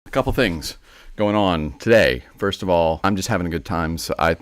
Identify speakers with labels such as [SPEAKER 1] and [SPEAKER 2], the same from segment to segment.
[SPEAKER 1] A couple things going on today. First of all, I'm just having a good time. So I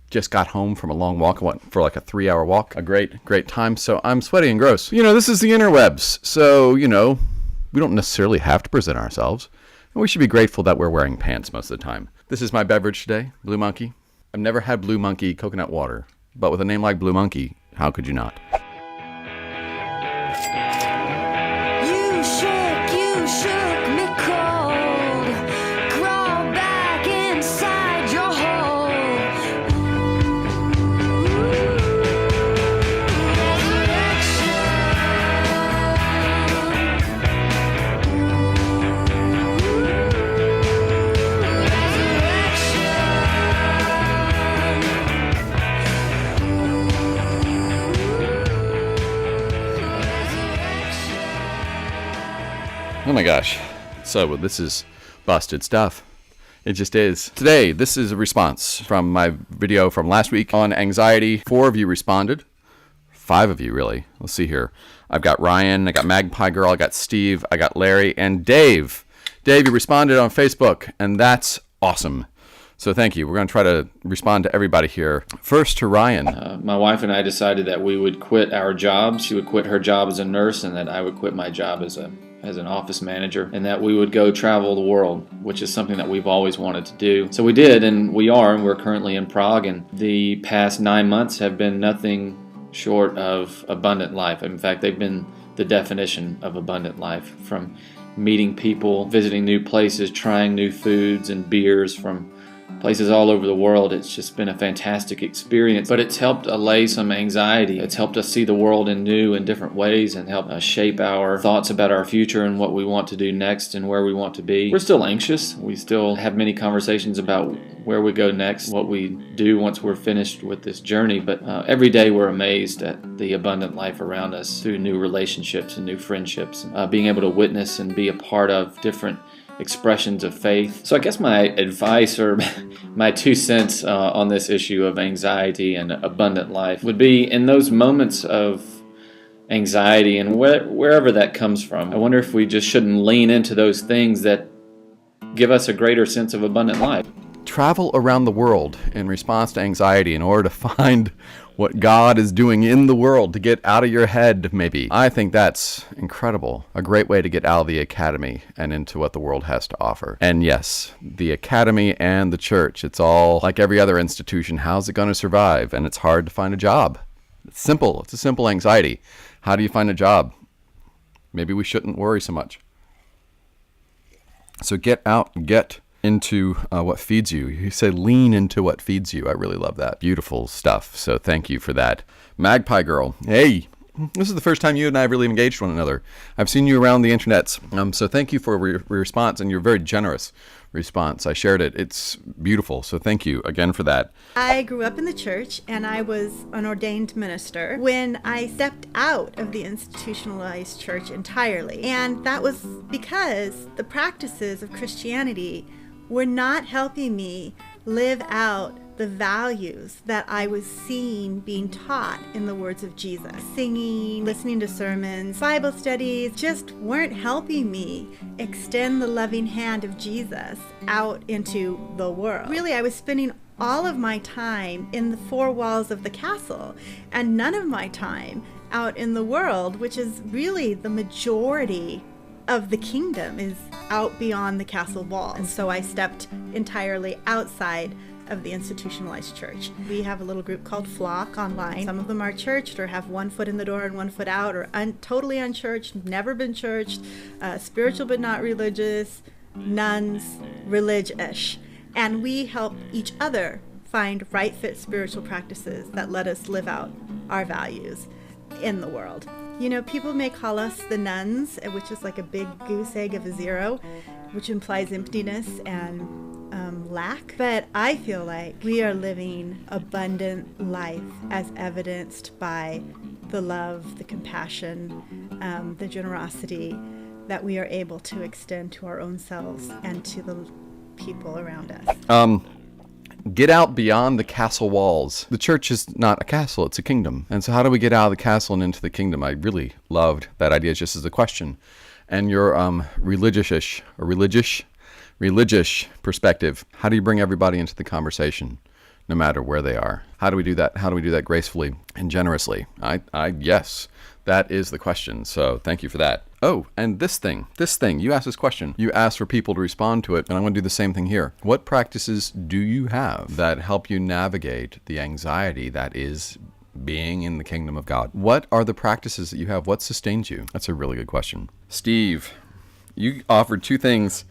[SPEAKER 1] just got home from a long walk. I went for like a 3-hour walk. A great time. So I'm sweaty and gross. This is the interwebs. So, we don't necessarily have to present ourselves. And we should be grateful that we're wearing pants most of the time. This is my beverage today, Blue Monkey. I've never had Blue Monkey coconut water. But with a name like Blue Monkey, how could you not?
[SPEAKER 2] You shook me cold. Crawl back inside your hole.
[SPEAKER 1] Oh my gosh. So this is busted stuff. It just is. Today, this is a response from my video from last week on anxiety. 4 of you responded. 5 of you, really. Let's see here. I've got Ryan, I got Magpie Girl, I got Steve, I got Larry, and Dave. Dave, you responded on Facebook, and that's awesome. So thank you. We're going to try to respond to everybody here. First to Ryan.
[SPEAKER 3] My wife and I decided that we would quit our jobs. She would quit her job as a nurse, and that I would quit my job as an office manager, and that we would go travel the world, which is something that we've always wanted to do. So we did, and we're currently in Prague, and the past 9 months have been nothing short of abundant life. In fact, they've been the definition of abundant life, from meeting people, visiting new places, trying new foods and beers from places all over the world. It's just been a fantastic experience, but it's helped allay some anxiety. It's helped us see the world in new and different ways and help us shape our thoughts about our future and what we want to do next and where we want to be. We're still anxious. We still have many conversations about where we go next, what we do once we're finished with this journey, but every day we're amazed at the abundant life around us through new relationships and new friendships, being able to witness and be a part of different expressions of faith. So I guess my advice or my 2 cents on this issue of anxiety and abundant life would be, in those moments of anxiety and wherever that comes from, I wonder if we just shouldn't lean into those things that give us a greater sense of abundant life.
[SPEAKER 1] Travel around the world in response to anxiety in order to find what God is doing in the world, to get out of your head, maybe. I think that's incredible. A great way to get out of the academy and into what the world has to offer. And yes, the academy and the church, it's all like every other institution. How's it going to survive? And it's hard to find a job. It's simple. It's a simple anxiety. How do you find a job? Maybe we shouldn't worry so much. So get out, get into what feeds you. You say lean into what feeds you. I really love that. Beautiful stuff. So thank you for that. Magpie Girl. Hey, this is the first time you and I have really engaged one another. I've seen you around the internets. So thank you for your response and your very generous response. I shared it. It's beautiful. So thank you again for that.
[SPEAKER 4] I grew up in the church and I was an ordained minister when I stepped out of the institutionalized church entirely. And that was because the practices of Christianity were not helping me live out the values that I was seeing being taught in the words of Jesus. Singing, listening to sermons, Bible studies just weren't helping me extend the loving hand of Jesus out into the world. Really, I was spending all of my time in the 4 walls of the castle and none of my time out in the world, which is really the majority of the kingdom is out beyond the castle wall. And so I stepped entirely outside of the institutionalized church. We have a little group called Flock online. Some of them are churched or have 1 foot in the door and 1 foot out, or totally unchurched, never been churched, spiritual but not religious, nuns, religious. And we help each other find right fit spiritual practices that let us live out our values in the world. People may call us the nuns, which is like a big goose egg of a 0, which implies emptiness and lack. But I feel like we are living abundant life as evidenced by the love, the compassion, the generosity that we are able to extend to our own selves and to the people around us.
[SPEAKER 1] Get out beyond the castle walls. The church is not a castle, it's a kingdom. And so how do we get out of the castle and into the kingdom? I really loved that idea just as a question. And your religious-ish or religious religious perspective, how do you bring everybody into the conversation, no matter where they are? How do we do that? How do we do that gracefully and generously? Yes, that is the question. So thank you for that. Oh, and this thing, you asked this question. You asked for people to respond to it, and I'm going to do the same thing here. What practices do you have that help you navigate the anxiety that is being in the kingdom of God? What are the practices that you have? What sustains you? That's a really good question. Steve, you offered two things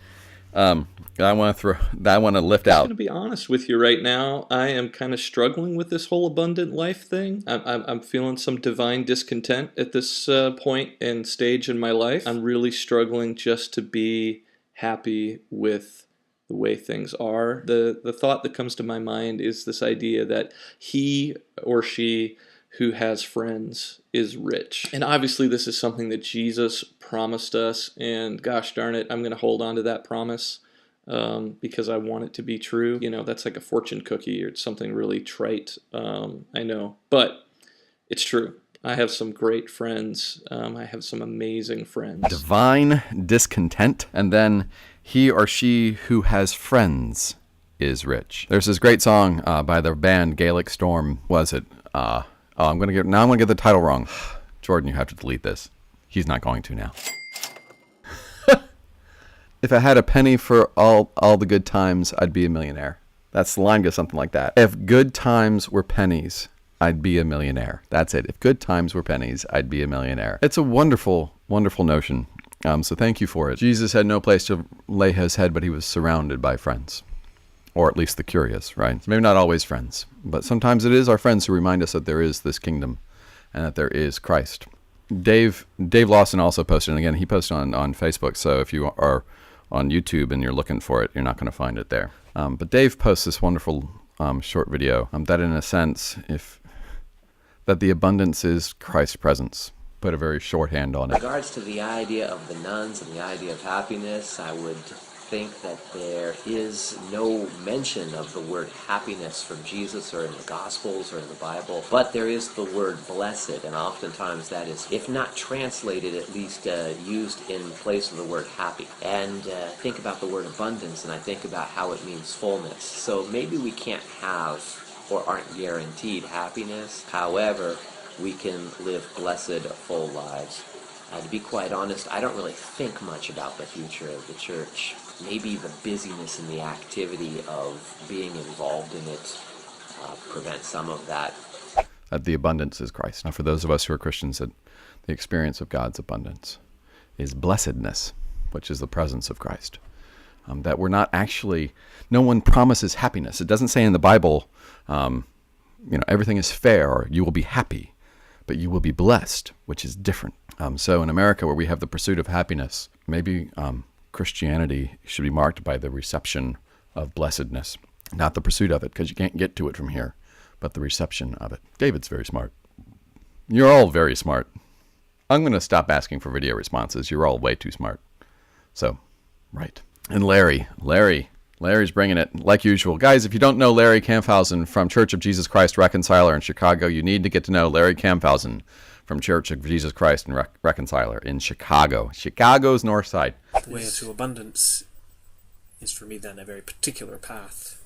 [SPEAKER 1] that I want to lift out.
[SPEAKER 5] I'm going to be honest with you right now. I am kind of struggling with this whole abundant life thing. I'm feeling some divine discontent at this point and stage in my life. I'm really struggling just to be happy with the way things are. The thought that comes to my mind is this idea that he or she who has friends is rich. And obviously this is something that Jesus promised us, and gosh darn it, I'm going to hold on to that promise because I want it to be true. You know, that's like a fortune cookie, or it's something really trite, I know, but it's true. I have some great friends. I have some amazing friends.
[SPEAKER 1] Divine discontent, and then he or she who has friends is rich. There's this great song by the band Gaelic Storm. Was it? I'm gonna get the title wrong. Jordan, you have to delete this. He's not going to now. If I had a penny for all the good times, I'd be a millionaire. That's the line, goes something like that. If good times were pennies, I'd be a millionaire. That's it. If good times were pennies, I'd be a millionaire. It's a wonderful, wonderful notion. So thank you for it. Jesus had no place to lay his head, but he was surrounded by friends. Or at least the curious, right? So maybe not always friends, but sometimes it is our friends who remind us that there is this kingdom and that there is Christ. Dave Lawson also posted, and again, he posted on Facebook, so if you are on YouTube and you're looking for it, you're not going to find it there. But Dave posts this wonderful short video that in a sense, that the abundance is Christ's presence. Put a very shorthand on it.
[SPEAKER 6] In regards to the idea of the nuns and the idea of happiness, I would think that there is no mention of the word happiness from Jesus or in the Gospels or in the Bible, but there is the word blessed, and oftentimes that is, if not translated, at least used in place of the word happy. And think about the word abundance, and I think about how it means fullness. So maybe we can't have or aren't guaranteed happiness. However, we can live blessed, full lives. To be quite honest, I don't really think much about the future of the church. Maybe the busyness and the activity of being involved in it prevents some of that.
[SPEAKER 1] That the abundance is Christ. Now, for those of us who are Christians, that the experience of God's abundance is blessedness, which is the presence of Christ. That we're not actually, no one promises happiness. It doesn't say in the Bible, everything is fair, or you will be happy, but you will be blessed, which is different. So in America, where we have the pursuit of happiness, maybe Christianity should be marked by the reception of blessedness, not the pursuit of it, because you can't get to it from here, but the reception of it. David's very smart. You're all very smart. I'm going to stop asking for video responses. You're all way too smart. So, right. And Larry's bringing it like usual. Guys, if you don't know Larry Kampfhausen from Church of Jesus Christ Reconciler in Chicago, you need to get to know Larry Kampfhausen from Church of Jesus Christ and Reconciler in Chicago. Chicago's north side.
[SPEAKER 7] The way to abundance is for me then a very particular path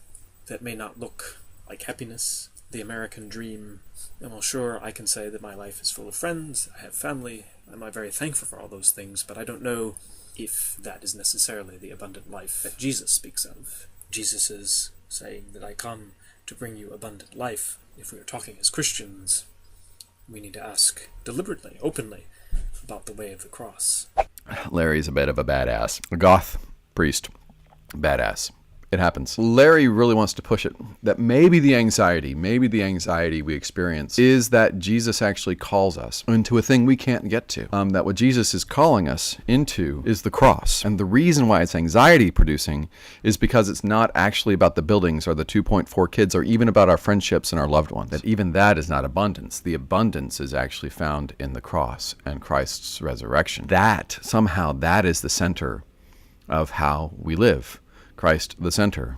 [SPEAKER 7] that may not look like happiness, the American dream. And well, sure, I can say that my life is full of friends, I have family, and I'm very thankful for all those things, but I don't know if that is necessarily the abundant life that Jesus speaks of. Jesus is saying that I come to bring you abundant life. If we are talking as Christians, we need to ask deliberately, openly, about the way of the cross.
[SPEAKER 1] Larry's a bit of a badass. A goth priest. Badass. It happens. Larry really wants to push it, that maybe the anxiety we experience is that Jesus actually calls us into a thing we can't get to. That what Jesus is calling us into is the cross. And the reason why it's anxiety producing is because it's not actually about the buildings or the 2.4 kids or even about our friendships and our loved ones. That even that is not abundance. The abundance is actually found in the cross and Christ's resurrection. That is the center of how we live. Christ the center.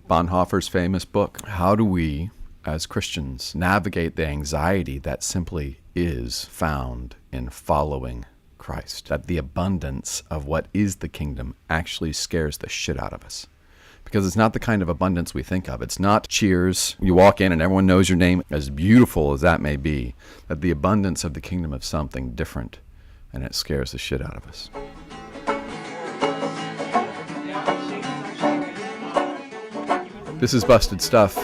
[SPEAKER 1] Bonhoeffer's famous book. How do we, as Christians, navigate the anxiety that simply is found in following Christ. That the abundance of what is the kingdom actually scares the shit out of us. Because it's not the kind of abundance we think of. It's not cheers. You walk in and everyone knows your name, as beautiful as that may be. That the abundance of the kingdom of something different, and it scares the shit out of us. This is Busted Stuff.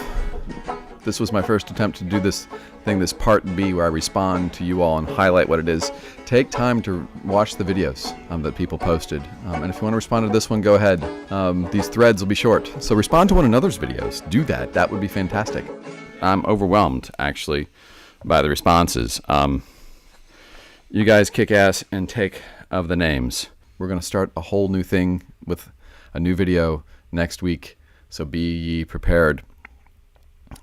[SPEAKER 1] This was my first attempt to do this thing, this part B, where I respond to you all and highlight what it is. Take time to watch the videos that people posted. And if you want to respond to this one, go ahead. These threads will be short. So respond to one another's videos. Do that. That would be fantastic. I'm overwhelmed, actually, by the responses. You guys kick ass and take of the names. We're going to start a whole new thing with a new video next week. So be ye prepared.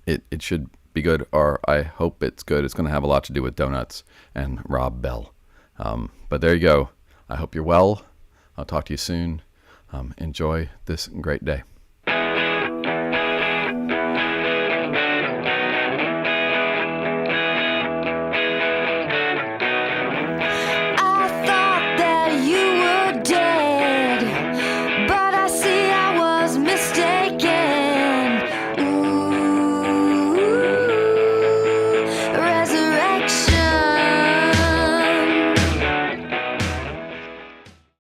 [SPEAKER 1] It should be good, or I hope it's good. It's going to have a lot to do with donuts and Rob Bell. But there you go. I hope you're well. I'll talk to you soon. Enjoy this great day.